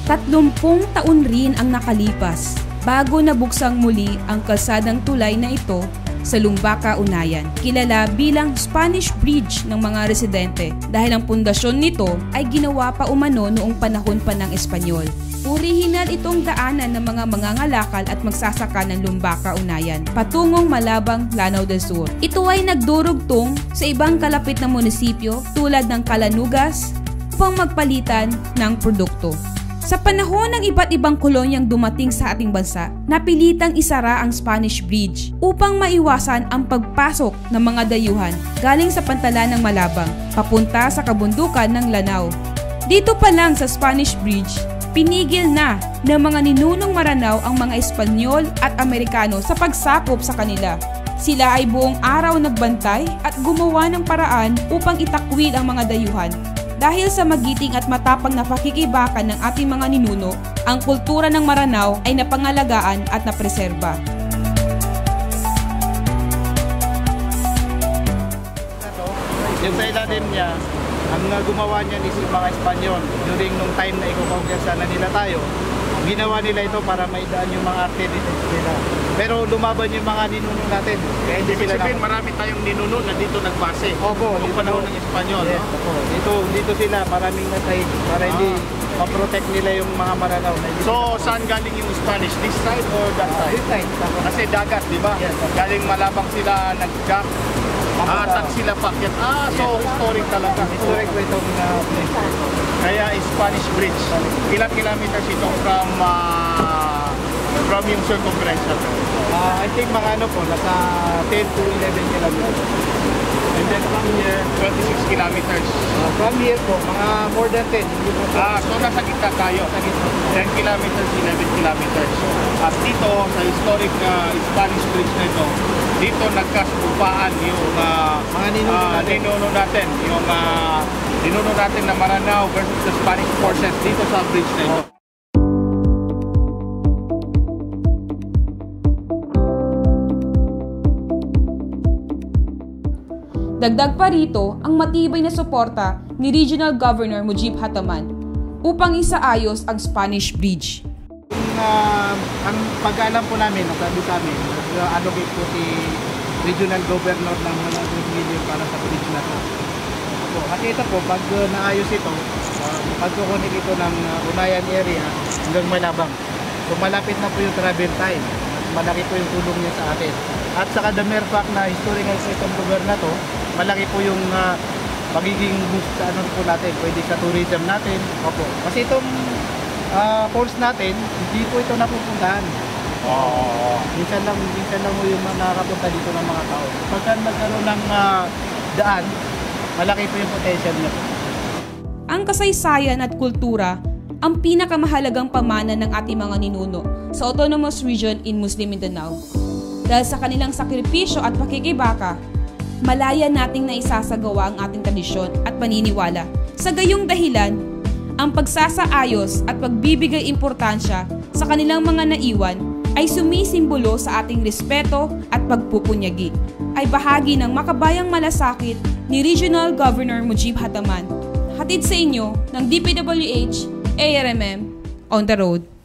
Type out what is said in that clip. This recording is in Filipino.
30 taon rin ang nakalipas bago nabuksang muli ang kalsadang tulay na ito sa Lumbaca, Unayan, kilala bilang Spanish Bridge ng mga residente dahil ang pundasyon nito ay ginawa pa umano noong panahon pa ng Espanyol. Orihinal itong daanan ng mga mangangalakal at magsasaka ng Lumbaca, Unayan patungong Malabang, Lanao del Sur. Ito ay nagdurugtong sa ibang kalapit na munisipyo tulad ng Calanugas upang magpalitan ng produkto. Sa panahon ng iba't ibang kolonyang dumating sa ating bansa, napilitang isara ang Spanish Bridge upang maiwasan ang pagpasok ng mga dayuhan galing sa pantalan ng Malabang papunta sa kabundukan ng Lanao. Dito pa lang sa Spanish Bridge, pinigil na ng mga ninunong Maranao ang mga Espanyol at Amerikano sa pagsakop sa kanila. Sila ay buong araw nagbantay at gumawa ng paraan upang itakwil ang mga dayuhan. Dahil sa magiting at matapang na pakikibakan ng ating mga ninuno, ang kultura ng Maranao ay napangalagaan at napreserba. Yung sa ilalim niya, ang gumawa niyan is yung mga Espanyol. During nung time na ikukonkersa na nila tayo, ginawa nila ito para maidaan yung mga arte dito nila. Pero lumaban yung mga ninuno natin. Kaya hindi sila sabihin, marami tayong ninuno na dito nagbase. Opo, noong panahon ng Espanyol. Yes, no? Dito sila, maraming natay para hindi ma-protect nila yung mga Maranao. So, saan galing yung Spanish? This side or that side? This side. Kasi dagat, di ba? Yes. Galing Malabang sila nag-jack. Saan sila pakyat? So historic talaga. Historic po itong place. Kaya Spanish Bridge. Ilang kilometers ito from yung circumference na ito? I think mga ano po, nasa 10 to 11 kilometers. And then from here, 26 kilometers. From here po, mga more than 10. So nasa gitna tayo. 10 kilometers, 11 kilometers. At dito, sa historic Spanish Bridge na ito, dito nagkasupaan yung mga ninuno natin. Yung ninuno natin na Maranao versus the Spanish forces dito sa bridge na ito. Dagdag pa rito ang matibay na suporta ni Regional Governor Mujib Hataman upang isaayos ang Spanish Bridge. Ang pag-alam po namin, sabi sa amin, allocate po si Regional Governor ng 100 million para sa bridge na ito. Kasi ito po, pag naayos ito, pagkukunik ito ng Unayan area hanggang Malabang. So malapit na po yung travel time. Malaki po yung tulong niya sa atin. At saka the mere fact na historical po itong lugar na to, malaki po yung magiging boost sa ano po natin, pwede sa tourism natin. Opo. Kasi itong falls natin, hindi po ito napupuntahan. Minsan lang mo yung nakakapunta dito ng mga tao. Pagka magkaroon ng daan, malaki po yung potential niya. Ang kasaysayan at kultura ang pinakamahalagang pamana ng ating mga ninuno sa Autonomous Region in Muslim Mindanao. Dahil sa kanilang sakripisyo at pakikibaka, malaya nating naisasagawa ang ating tradisyon at paniniwala. Sa gayong dahilan, ang pagsasaayos at pagbibigay importansya sa kanilang mga naiwan ay sumisimbolo sa ating respeto at pagpupunyagi. Ay bahagi ng makabayang malasakit ni Regional Governor Mujib Hataman. Hatid sa inyo ng DPWH, ARMM, On the Road.